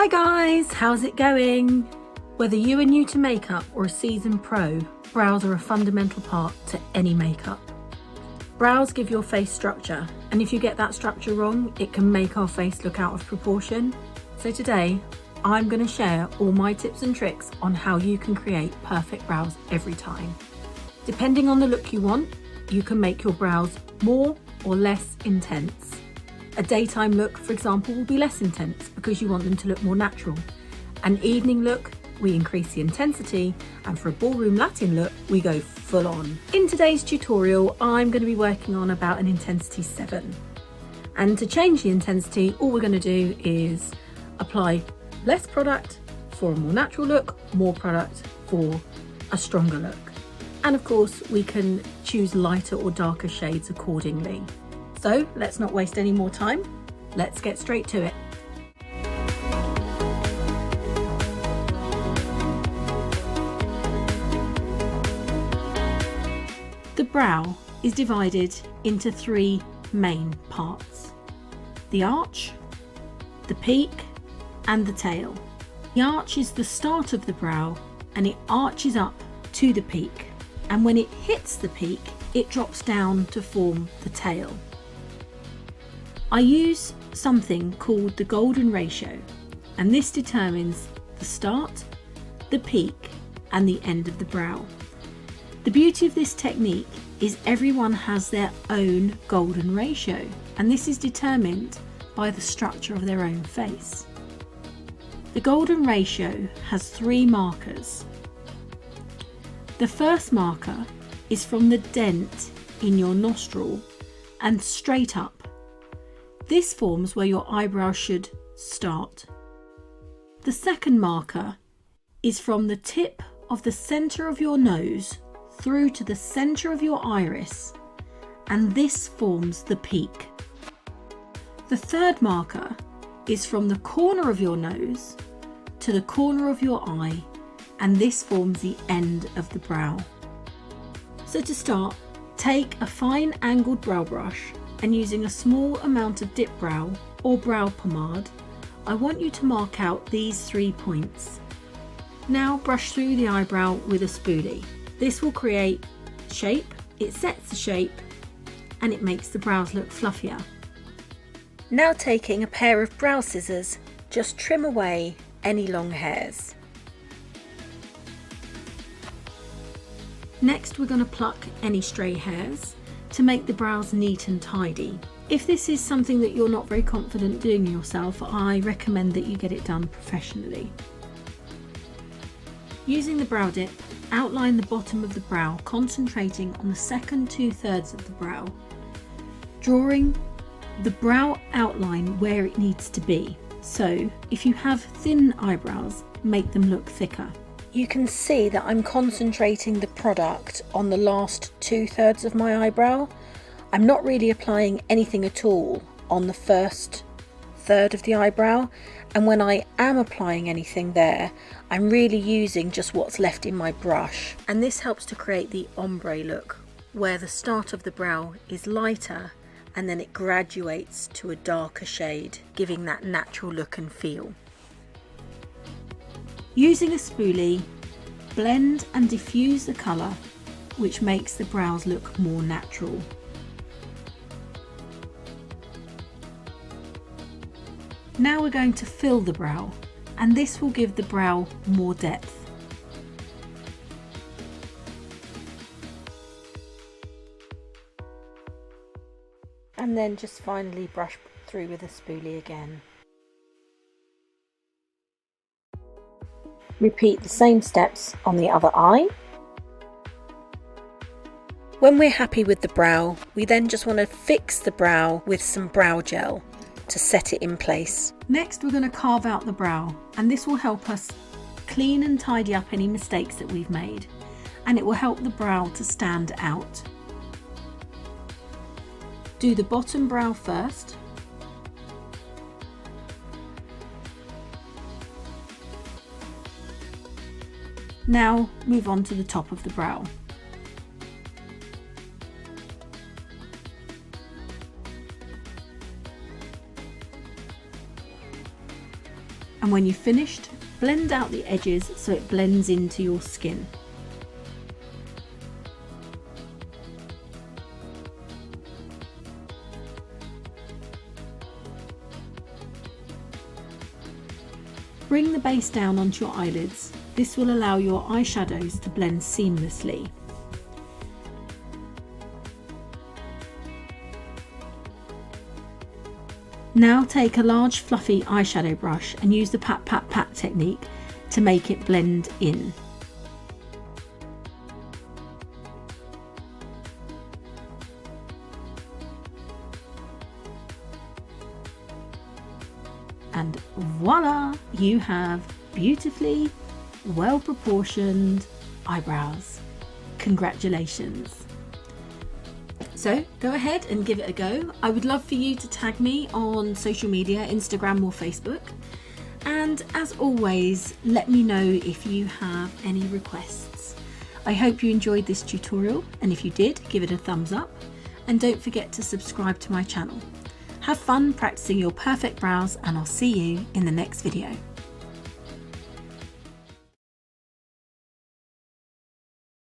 Hi guys, how's it going? Whether you are new to makeup or a seasoned pro, brows are a fundamental part to any makeup. Brows give your face structure, and if you get that structure wrong, it can make our face look out of proportion. So today, I'm going to share all my tips and tricks on how you can create perfect brows every time. Depending on the look you want, you can make your brows more or less intense. A daytime look, for example, will be less intense because you want them to look more natural. An evening look, we increase the intensity, and for a ballroom Latin look, we go full on. In today's tutorial, I'm going to be working on about an intensity 7. And to change the intensity, all we're going to do is apply less product for a more natural look, more product for a stronger look. And of course, we can choose lighter or darker shades accordingly. So let's not waste any more time. Let's get straight to it. The brow is divided into 3 main parts: the arch, the peak, and the tail. The arch is the start of the brow and it arches up to the peak. And when it hits the peak, it drops down to form the tail. I use something called the golden ratio, and this determines the start, the peak, and the end of the brow. The beauty of this technique is everyone has their own golden ratio, and this is determined by the structure of their own face. The golden ratio has 3 markers. The first marker is from the dent in your nostril and straight up. This forms where your eyebrow should start. The second marker is from the tip of the centre of your nose through to the centre of your iris, and this forms the peak. The third marker is from the corner of your nose to the corner of your eye, and this forms the end of the brow. So to start, take a fine angled brow brush, and using a small amount of dip brow or brow pomade, I want you to mark out these 3 points. Now brush through the eyebrow with a spoolie. This will create shape, it sets the shape, and it makes the brows look fluffier. Now taking a pair of brow scissors, just trim away any long hairs. Next, we're going to pluck any stray hairs to make the brows neat and tidy. If this is something that you're not very confident doing yourself, I recommend that you get it done professionally. Using the brow dip, outline the bottom of the brow, concentrating on the second 2/3 of the brow, drawing the brow outline where it needs to be. So if you have thin eyebrows, make them look thicker. You can see that I'm concentrating the product on the last 2/3 of my eyebrow. I'm not really applying anything at all on the first third of the eyebrow, and when I am applying anything there, I'm really using just what's left in my brush. And this helps to create the ombre look, where the start of the brow is lighter and then it graduates to a darker shade, giving that natural look and feel. Using a spoolie, blend and diffuse the colour, which makes the brows look more natural. Now we're going to fill the brow, and this will give the brow more depth. And then just finally brush through with a spoolie again. Repeat the same steps on the other eye. When we're happy with the brow, we then just want to fix the brow with some brow gel to set it in place. Next, we're going to carve out the brow, and this will help us clean and tidy up any mistakes that we've made, and it will help the brow to stand out. Do the bottom brow first. Now move on to the top of the brow. And when you've finished, blend out the edges so it blends into your skin. Bring the base down onto your eyelids. This will allow your eyeshadows to blend seamlessly. Now take a large fluffy eyeshadow brush and use the pat pat pat technique to make it blend in. And voila, you have beautifully well proportioned eyebrows. Congratulations. So go ahead and give it a go. I would love for you to tag me on social media, Instagram or Facebook. And as always, let me know if you have any requests. I hope you enjoyed this tutorial, and if you did, give it a thumbs up. And don't forget to subscribe to my channel. Have fun practicing your perfect brows, and I'll see you in the next video.